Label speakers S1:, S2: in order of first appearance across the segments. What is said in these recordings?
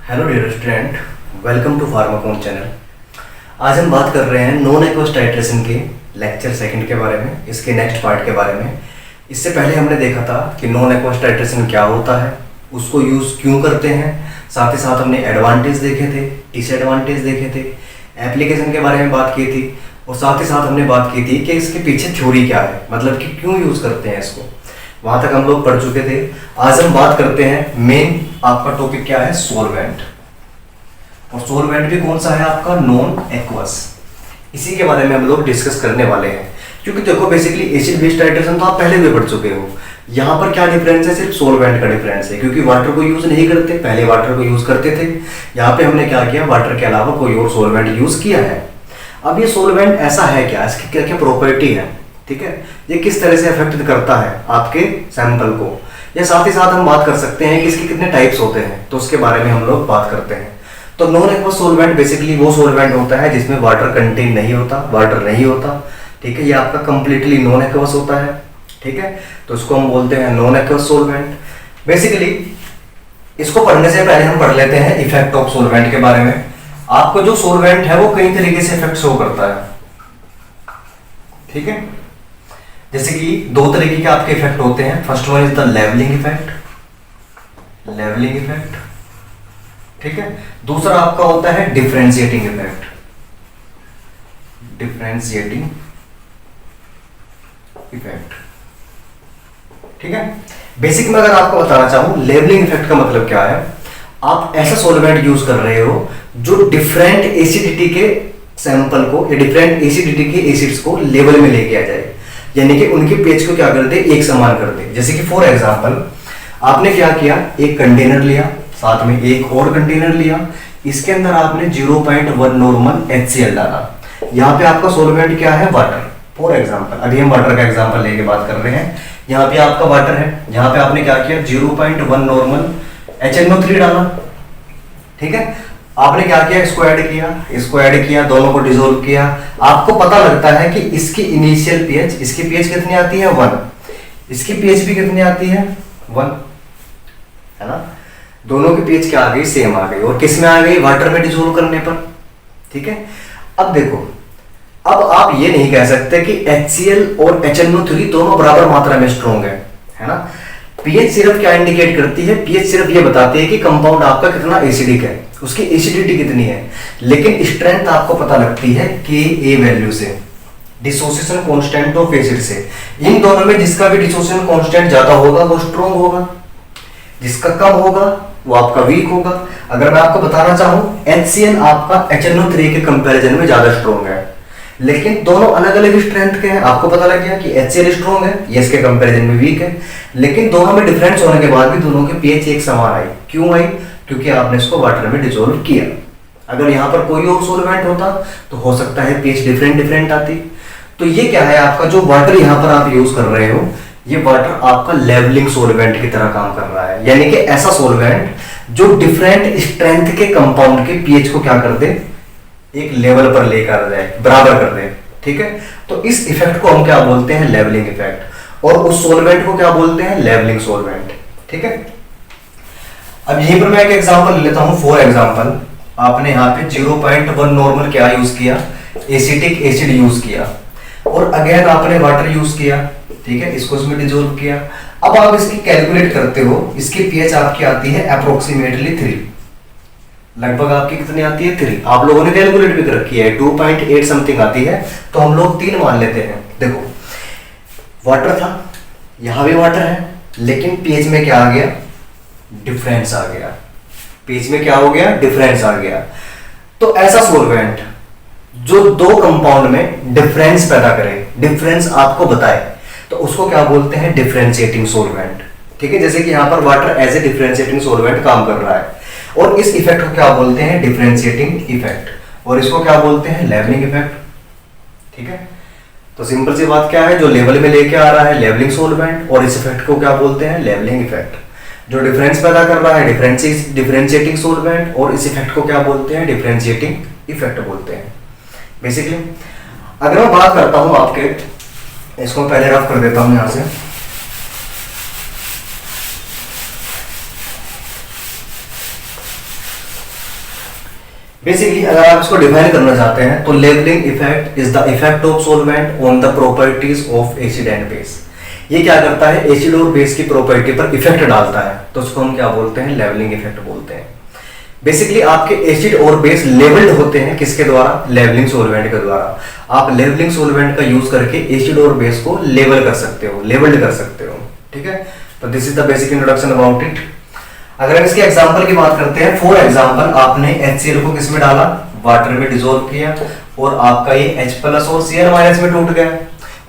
S1: Hello dear student, welcome to Pharmacon channel. आज हम बात कर रहे हैं नॉन एक्वस टाइट्रेशन के लेक्चर सेकंड के बारे में, इसके नेक्स्ट पार्ट के बारे में। इससे पहले हमने देखा था कि नॉन एक्वस टाइट्रेशन क्या होता है, उसको यूज़ क्यों करते हैं, साथ ही साथ हमने एडवांटेज देखे थे, डिसएडवांटेज देखे थे, एप्लीकेशन के बारे में बात की थी और साथ ही साथ हमने बात की थी कि इसके पीछे थ्योरी क्या है, मतलब कि क्यों यूज़ करते हैं इसको। वहाँ तक हम लोग पढ़ चुके थे। आज हम बात करते हैं, मेन आपका टॉपिक क्या है, सोलवेंट। और सोलवेंट भी कौन सा है आपका, नॉन एक्वस। इसी के बारे में हम लोग डिस्कस करने वाले हैं। क्योंकि देखो बेसिकली एसिड बेस टाइट्रेशन तो आप पहले भी पढ़ चुके हो। यहाँ पर क्या डिफरेंस है, सिर्फ सोलवेंट का डिफरेंस है। क्योंकि वाटर को यूज नहीं करते, पहले वाटर को यूज करते थे। यहाँ पे हमने क्या किया, वाटर के अलावा कोई और सोलवेंट यूज किया है। अब ये सोलवेंट ऐसा है क्या, इसकी क्या क्या प्रॉपर्टी है, ठीक है, ये किस तरह से अफेक्ट करता है आपके सैंपल को, या साथ ही साथ हम बात कर सकते हैं कि इसके कितने टाइप्स होते हैं, तो उसके बारे में हम लोग बात करते हैं। तो नॉन एक्वस सोलवेंट बेसिकली वो सोलवेंट होता है जिसमें वाटर कंटेन नहीं होता, वाटर नहीं होता, ठीक है, ये आपका कंप्लीटली नॉन एक्वस होता है, ठीक है। तो इसको हम बोलते हैं नॉन एक्वस सोलवेंट। बेसिकली इसको पढ़ने से पहले हम पढ़ लेते हैं इफेक्ट ऑफ सोलवेंट के बारे में। आपको जो सोलवेंट है वो कई तरीके से इफेक्ट शो करता है, ठीक है। जैसे कि दो तरीके के आपके इफेक्ट होते हैं। First one is the levelling effect, levelling effect, ठीक है। दूसरा आपका होता है डिफरेंशिएटिंग इफेक्ट, डिफरेंशिएटिंग इफेक्ट, ठीक है। बेसिक में अगर आपको बताना चाहूं, लेवलिंग इफेक्ट का मतलब क्या है, आप ऐसा सॉल्वेंट यूज कर रहे हो जो डिफरेंट एसिडिटी के सैंपल को या डिफरेंट एसिडिटी के एसिड्स को लेवल में लेके आ जाए, यानी कि उनके पेज को क्या कर दे, एक समान कर दे। जैसे कि फॉर एग्जांपल आपने क्या किया, एक कंटेनर लिया, साथ में एक और कंटेनर लिया, इसके अंदर आपने 0.1 नॉर्मल HCl डाला। यहाँ पे आपका सॉल्वेंट क्या है, वाटर। फॉर एग्जांपल अभी हम वाटर का एग्जांपल लेके बात कर रहे हैं। यहाँ पे आपका वाटर है, यहाँ पे आपने क्या किया, 0.1 नॉर्मल HNO3 डाला, ठीक है। आपने क्या किया, इसको ऐड किया, दोनों को डिसोल्व किया। आपको पता लगता है कि इसकी इनिशियल पीएच, इसकी पीएच कितनी आती है, 1, इसकी पीएच भी कितनी आती है, 1, है ना। दोनों की पीएच क्या आ गई, सेम आ गई। और किस में आ गई, वाटर में डिसोल्व करने पर, ठीक है। अब देखो, अब आप ये नहीं कह सकते कि HCl और HNO3 दोनों बराबर मात्रा में स्ट्रॉन्ग है ना। पीएच सिर्फ क्या इंडिकेट करती है, पीएच सिर्फ ये बताती है कि कंपाउंड आपका कितना एसिडिक है, उसकी एसिडिटी कितनी है। लेकिन स्ट्रेंथ आपको पता लगती है Ka वैल्यू से, डिसोसिएशन कांस्टेंट ऑफ एसिड से। इन दोनों में जिसका भी डिसोसिएशन कांस्टेंट ज्यादा होगा वो स्ट्रॉन्ग होगा, जिसका कम होगा वो आपका वीक होगा। अगर मैं आपको बताना चाहूं, HCl आपका HNO3 के कंपैरिजन में ज्यादा स्ट्रॉन्ग है, लेकिन दोनों अलग अलग स्ट्रेंथ के हैं। आपको पता लग गया कि HCl स्ट्रॉन्ग है, ये इसके कंपैरिजन में वीक है, लेकिन दोनों में डिफरेंस होने के बाद भी दोनों की पीएच एक समान आई। क्यों आई, क्योंकि आपने इसको वाटर में डिसोल्व किया। अगर यहाँ पर कोई और सॉल्वेंट होता तो हो सकता है पीएच डिफरेंट आती। तो ये क्या है, आपका जो वाटर यहाँ पर आप यूज कर रहे हो, ये वाटर आपका लेवलिंग सॉल्वेंट की तरह काम कर रहा है। यानी कि ऐसा सॉल्वेंट जो डिफरेंट स्ट्रेंथ के कंपाउंड के पीएच को क्या कर दे, एक लेवल पर लेकर जाए, बराबर कर दे, ठीक है। तो इस इफेक्ट को हम क्या बोलते हैं, लेवलिंग इफेक्ट। और उस सॉल्वेंट को क्या बोलते हैं, लेवलिंग सॉल्वेंट, ठीक है। अब यहीं पर मैं एक एग्जांपल लेता हूं। फॉर एग्जांपल आपने यहाँ पे 0.1 नॉर्मल क्या यूज किया, एसिटिक एसिड यूज किया, और अगेन आपने वाटर यूज किया, ठीक है, इसको इसमें डिसॉल्व किया। अब आप इसकी कैलकुलेट करते हो, इसकी पीएच आपकी आती है अप्रोक्सीमेटली 3, लगभग आपकी कितनी आती है, 3। आप लोगों ने कैलकुलेट भी कर रखी है, 2.8 समथिंग आती है, तो हम लोग 3 मान लेते हैं। देखो वाटर था, यहां भी वाटर है, लेकिन पीएच में क्या आ गया, डिफरेंस आ गया। पीएच में क्या हो गया, डिफरेंस आ गया। तो ऐसा सॉल्वेंट जो दो कंपाउंड में डिफरेंस पैदा करे, डिफरेंस आपको बताए, तो उसको क्या बोलते हैं, डिफरेंशिएटिंग सॉल्वेंट, ठीक है। जैसे कि यहां पर water as a differentiating solvent काम कर रहा है, और इस इफेक्ट को क्या बोलते हैं, डिफरेंशिएटिंग इफेक्ट, और इसको क्या बोलते हैं, लेवलिंग इफेक्ट, ठीक है। तो सिंपल सी बात क्या है, जो लेवल में लेके आ रहा है लेवलिंग सॉल्वेंट, और इस इफेक्ट को क्या बोलते हैं, लेवलिंग इफेक्ट। जो डिफरेंस पैदा कर रहा है, डिफरेंशिएटिंग सॉल्वेंट, और इस इफेक्ट को क्या बोलते हैं, डिफरेंशिएटिंग इफेक्ट बोलते हैं। बेसिकली अगर मैं बात करता हूं आपके, इसको पहले रफ कर देता हूं यहां से। बेसिकली अगर आप इसको डिफाइन करना चाहते हैं तो levelling effect is the effect of solvent on the properties of acid and base. ये क्या करता है, एसिड और बेस की प्रॉपर्टी पर इफेक्ट डालता है, तो उसको हम क्या बोलते हैं, लेवलिंग इफेक्ट बोलते हैं। बेसिकली आपके एसिड और बेस लेवल्ड होते हैं किसके द्वारा, लेवलिंग सॉल्वेंट के द्वारा। आप लेवलिंग सॉल्वेंट का यूज करके एसिड और बेस को लेवल कर सकते हो, लेवल्ड कर सकते हो, ठीक है। तो this is the basic introduction about it. अगर हम इसके एग्जांपल की बात करते हैं, फॉर एग्जांपल आपने HCl को किसमें डाला, वाटर में डिसॉल्व किया, और आपका ये H+ और Cl- में टूट गया,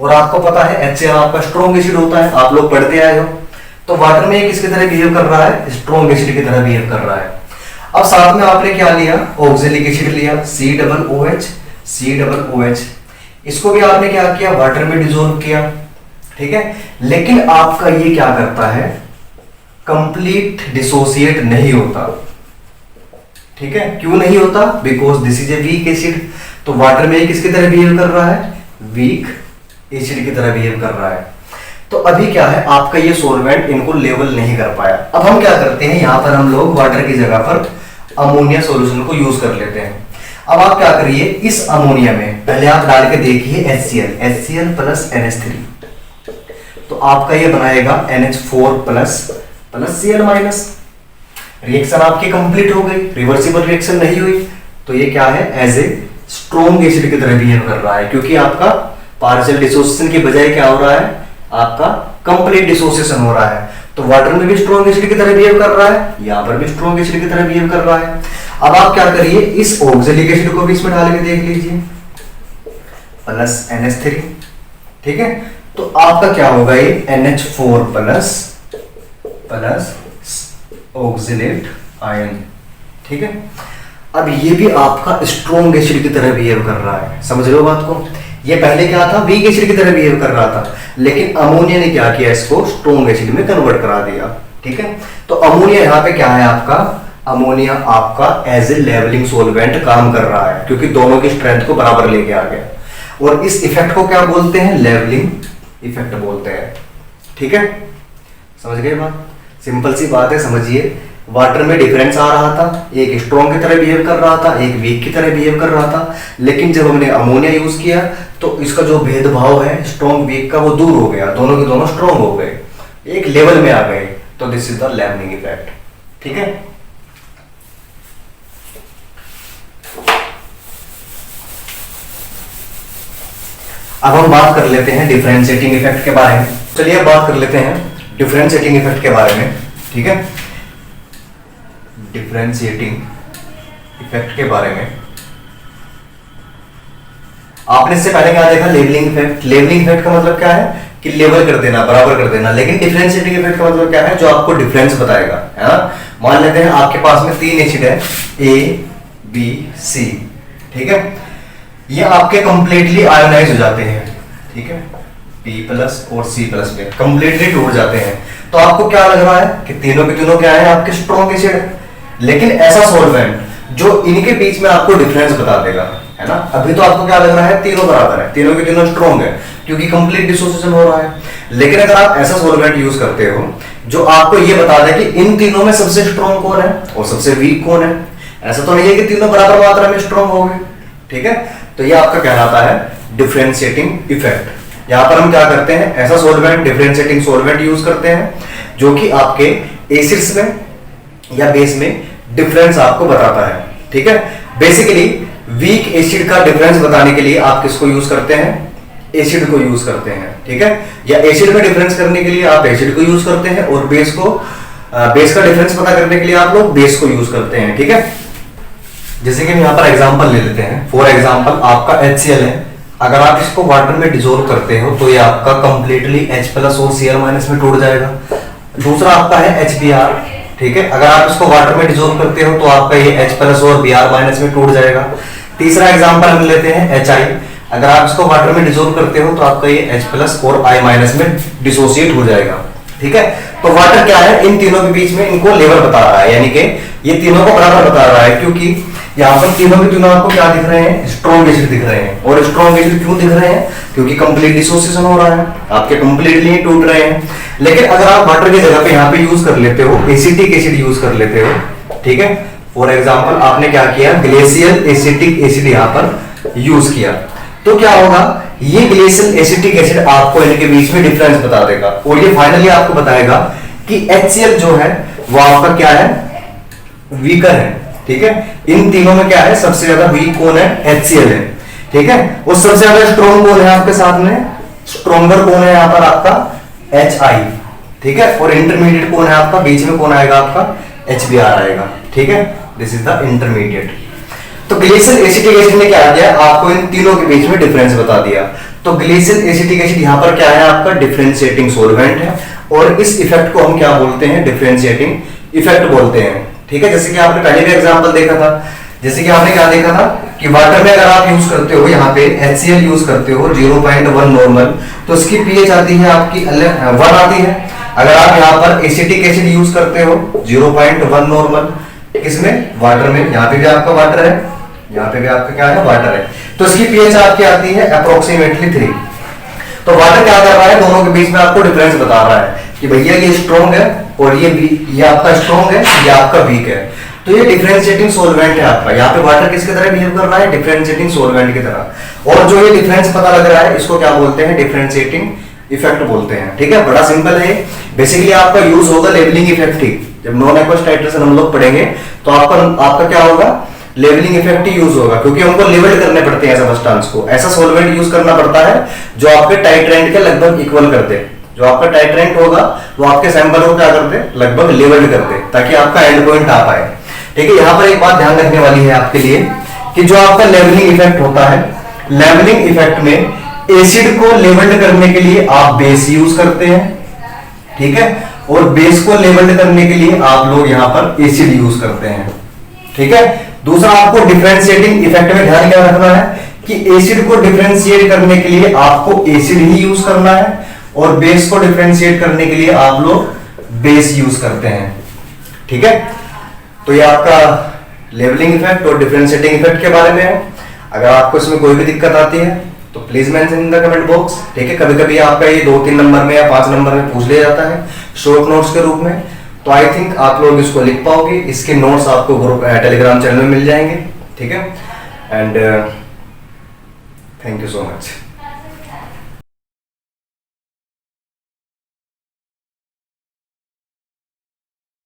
S1: और आपको पता है HCl आपका स्ट्रॉन्ग एसिड होता है, आप लोग पढ़ते आए हो। तो वाटर में ये किसकी तरह बिहेव कर रहा है, स्ट्रॉन्ग एसिड की तरह बिहेव कर रहा है। अब साथ में आपने क्या लिया, ऑक्जेलिक एसिड लिया, COOH। इसको भी आपने क्या किया, वाटर में डिसॉल्व किया, ठीक है। लेकिन आपका ये क्या करता है, कंप्लीट डिसोसिएट नहीं होता, ठीक है। क्यों नहीं होता, because this is a weak acid. तो वाटर में किसकी तरह बिहेव कर रहा है, वीक एसिड की तरह बिहेव कर रहा है। तो अभी क्या है, आपका ये सॉल्वेंट इनको लेवल नहीं कर पाया। अब हम क्या करते हैं, यहां पर हम लोग वाटर की जगह पर अमोनिया सॉल्यूशन को यूज कर लेते हैं। अब आप क्या करिए, इस अमोनिया में पहले आप डाल के देखिए HCl प्लस NH3, तो आपका ये बनाएगा NH4 प्लस Cl-। रिएक्शन आपकी कंप्लीट हो गई, रिवर्सिबल रिएक्शन नहीं हुई, तो ये क्या है, एज ए स्ट्रॉन्ग एसिड की तरह बिहेव कर रहा है, क्योंकि आपका पार्शियल डिसोसिएशन की बजाय क्या हो रहा है, आपका कंप्लीट डिसोसिएशन हो रहा है। तो वाटर में भी स्ट्रॉन्ग एसिड की तरह बिहेव कर रहा है, यहां पर भी स्ट्रॉन्ग एसिड की तरह बिहेव कर रहा है। अब आप क्या करिए, इस ऑक्जेलिक एसिड को भी इसमें डाल के देख लीजिए, प्लस NH3, ठीक है। तो आपका क्या होगा, ये NH4 प्लस ऑक्जेलेट आयन, ठीक है। अब ये भी आपका स्ट्रॉन्ग एसिड की तरह बिहेव कर रहा है, समझ रहे हो बात को। ये पहले क्या था, वीक एसिड की तरह बिहेव कर रहा था, लेकिन अमोनिया ने क्या किया, इसको स्ट्रॉन्ग एसिड में कन्वर्ट करा दिया, ठीक है। तो अमोनिया यहाँ पे क्या है, आपका अमोनिया आपका एज ए लेवलिंग सॉल्वेंट काम कर रहा है, क्योंकि दोनों की स्ट्रेंथ को बराबर लेके आ गया। और इस इफेक्ट को क्या बोलते हैं, लेवलिंग इफेक्ट बोलते हैं, ठीक है। समझ गए बात, सिंपल सी बात है, समझिए। वाटर में डिफरेंस आ रहा था, एक स्ट्रॉन्ग की तरह बिहेव कर रहा था, एक वीक की तरह बिहेव कर रहा था, लेकिन जब हमने अमोनिया यूज किया तो इसका जो भेदभाव है स्ट्रॉन्ग वीक का वो दूर हो गया, दोनों के दोनों स्ट्रॉन्ग हो गए, एक लेवल में आ गए। तो this is the levelling effect, ठीक है। अब हम बात कर लेते हैं डिफरेंशिएटिंग इफेक्ट के बारे में। चलिए अब बात कर लेते हैं डिफरेंशिएटिंग इफेक्ट के बारे में, ठीक है। डिफरेंशिएटिंग इफेक्ट के बारे में आपने इससे पहले क्या देखा, लेवलिंग इफेक्ट। लेवलिंग इफेक्ट का मतलब क्या है कि लेवल कर देना, बराबर कर देना। लेकिन डिफरेंशिएटिंग इफेक्ट का मतलब क्या है, जो आपको डिफरेंस बताएगा, है ना। मान लेते हैं आपके पास में 3 एसिड है, A, B, C, ठीक है। ये आपके कंप्लीटली आयोनाइज हो जाते हैं, ठीक है, P+ और C+ में कंप्लीटली टूट जाते हैं। तो आपको क्या लग रहा है कि तीनों के तीनों क्या है, आपके स्ट्रॉन्ग एसिड है। लेकिन ऐसा सॉल्वेंट जो इनके बीच में आपको डिफरेंस बता देगा, है ना। अभी तो आपको क्या लग रहा है, तीनों बराबर है, तीनों के तीनों स्ट्रॉन्ग है, क्योंकि कंप्लीट डिसोसिएशन हो रहा है। लेकिन अगर आप ऐसा सॉल्वेंट यूज करते हो जो आपको ये बता दे कि इन तीनों में सबसे स्ट्रॉन्ग कौन है और सबसे वीक कौन है, ऐसा तो नहीं है कि तीनों बराबर मात्रा में स्ट्रॉन्ग हो गए, ठीक है। तो ये आपका कहलाता है डिफरेंशिएटिंग इफेक्ट। यहां पर हम क्या करते हैं, ऐसा सॉल्वेंट, डिफरेंशिएटिंग सॉल्वेंट यूज करते हैं जो कि आपके एसिड्स में या बेस में डिफरेंस आपको बताता है, ठीक है। बेसिकली वीक एसिड का डिफरेंस बताने के लिए आप किसको यूज करते हैं, एसिड को यूज करते हैं, ठीक है। या एसिड में डिफरेंस करने के लिए आप एसिड को यूज करते हैं, और बेस का डिफरेंस पता करने के लिए आप लोग बेस को यूज करते हैं, ठीक है। जैसे कि हम यहाँ पर एग्जांपल ले लेते हैं। फॉर एग्जांपल आपका HCl है, अगर आप इसको वाटर में डिसॉल्व करते हो तो ये आपका कंप्लीटली H+ और Cl- में टूट जाएगा। दूसरा आपका है HBr, ठीक है। अगर आप इसको वाटर में डिसॉल्व करते हो तो आपका ये H+ और Br- में टूट जाएगा। तीसरा एग्जांपल हम लेते हैं HI, अगर आप इसको वाटर में डिसॉल्व करते हो तो आपका ये H+ और I- में डिसोसिएट हो जाएगा, ठीक है। तो वाटर क्या है, इन तीनों के बीच में इनको लेवल बता रहा है, यानी कि ये तीनों को बराबर बता रहा है, क्योंकि यहाँ पर तीनों के तीनों आपको क्या दिख रहे हैं, स्ट्रॉन्ग एसिड दिख रहे हैं। और स्ट्रॉन्ग एसिड क्यों दिख रहे हैं, क्योंकि कंप्लीट डिसोसिएशन हो रहा है, आपके कंप्लीटली टूट रहे हैं। लेकिन अगर आप वाटर की जगह पे यहाँ पे यूज कर लेते हो, एसिटिक एसिड यूज कर लेते हो, ठीक है, फॉर एग्जाम्पल आपने क्या किया, ग्लेशियल एसिटिक एसिड यहां पर यूज किया, तो क्या होगा, ये ग्लेशियल एसिटिक एसिड आपको इनके बीच में डिफरेंस बता देगा और ये फाइनली आपको बताएगा कि HCl जो है वो आपका क्या है, वीकर है। ठीक है, इन तीनों में क्या है, सबसे ज्यादा वीक कौन है, HCl है। ठीक है, और सबसे ज्यादा स्ट्रॉन्ग कौन है आपके साथ में, स्ट्रॉन्गर कौन है यहां पर आपका, HI। ठीक है, और इंटरमीडिएट कौन है आपका, बीच में कौन आएगा आपका, HBr आएगा। ठीक है, दिस इज द इंटरमीडिएट। तो ग्लेशियल एसिटिक एसिड ने क्या किया, आपको इन तीनों के बीच में डिफरेंस बता दिया। तो ग्लेशियल एसिटिक एसिड यहां पर क्या है आपका, डिफरेंशिएटिंग सॉल्वेंट है, और इस इफेक्ट को हम क्या बोलते हैं, डिफरेंशिएटिंग इफेक्ट बोलते हैं। ठीक है, जैसे कि आपने पहले भी एग्जांपल देखा था, जैसे कि आपने क्या देखा था कि वाटर में अगर आप यूज करते हो, यहाँ पे HCl यूज करते हो 0.1 नॉर्मल, तो उसकी pH आती है आपकी 1 आती है। अगर आप यहाँ पर एसिटिक एसिड यूज करते हो 0.1 नॉर्मल, किसमें, वाटर में, यहाँ पे भी आपका वाटर है, यहाँ पे भी आपका क्या है, वाटर है, तो इसकी pH आपकी आती है अप्रोक्सीमेटली 3। तो वाटर क्या कर रहा है, दोनों के बीच में आपको डिफरेंस बता रहा है कि भैया ये स्ट्रॉन्ग है और ये आपका स्ट्रॉन्ग है, ये आपका वीक है। तो ये डिफरेंशिएटिंग सॉल्वेंट है आपका, यहाँ पे वाटर किसकी तरह बिहेव कर रहा है, डिफरेंशिएटिंग सॉल्वेंट की तरह। और जो ये डिफरेंस पता लग रहा है, इसको क्या बोलते हैं, डिफरेंशिएटिंग इफेक्ट बोलते हैं। ठीक है, बड़ा सिंपल है, बेसिकली आपका यूज होगा लेवलिंग इफेक्ट ही। जब नॉन एक्वस टाइट्रेशन हम लोग पढ़ेंगे तो आपका क्या होगा, लेवलिंग इफेक्ट ही यूज होगा, क्योंकि हमको लेवल करने पड़ते हैं सब्सटेंस को, ऐसा सॉल्वेंट यूज करना पड़ता है जो आपके टाइट्रेंट के लगभग इक्वल कर दे। जो आपका टाइट्रेंट होगा वो आपके सैंपल को क्या कर दे, लगभग लेवल कर दे, ताकि आपका एंड पॉइंट आ पाए। ठीक है, यहाँ पर एक बात ध्यान रखने वाली है आपके लिए कि जो आपका लेवलिंग इफेक्ट होता है, लेवलिंग इफेक्ट में एसिड को लेवल्ड करने के लिए आप बेस यूज करते हैं। ठीक है, और बेस को लेवल्ड करने के लिए आप लोग यहाँ पर एसिड यूज करते हैं। ठीक है, दूसरा आपको डिफरेंशिएटिंग इफेक्ट में ध्यान क्या रखना है कि एसिड को डिफरेंशिएट करने के लिए आपको एसिड ही यूज करना है, और बेस को डिफरेंशिएट करने के लिए आप लोग बेस यूज करते हैं। ठीक है, तो ये आपका लेवलिंग इफेक्ट और डिफरेंशिएटिंग इफेक्ट के बारे में है। अगर आपको इसमें कोई भी दिक्कत आती है तो please mention in the comment box. ठीक है, कभी कभी आपका ये 2-3 नंबर में या 5 नंबर में पूछ लिया जाता है शॉर्ट नोट्स के रूप में, तो आई थिंक आप लोग इसको लिख पाओगे। इसके नोट्स आपको ग्रुप टेलीग्राम चैनल में मिल जाएंगे। ठीक है, and thank you so much.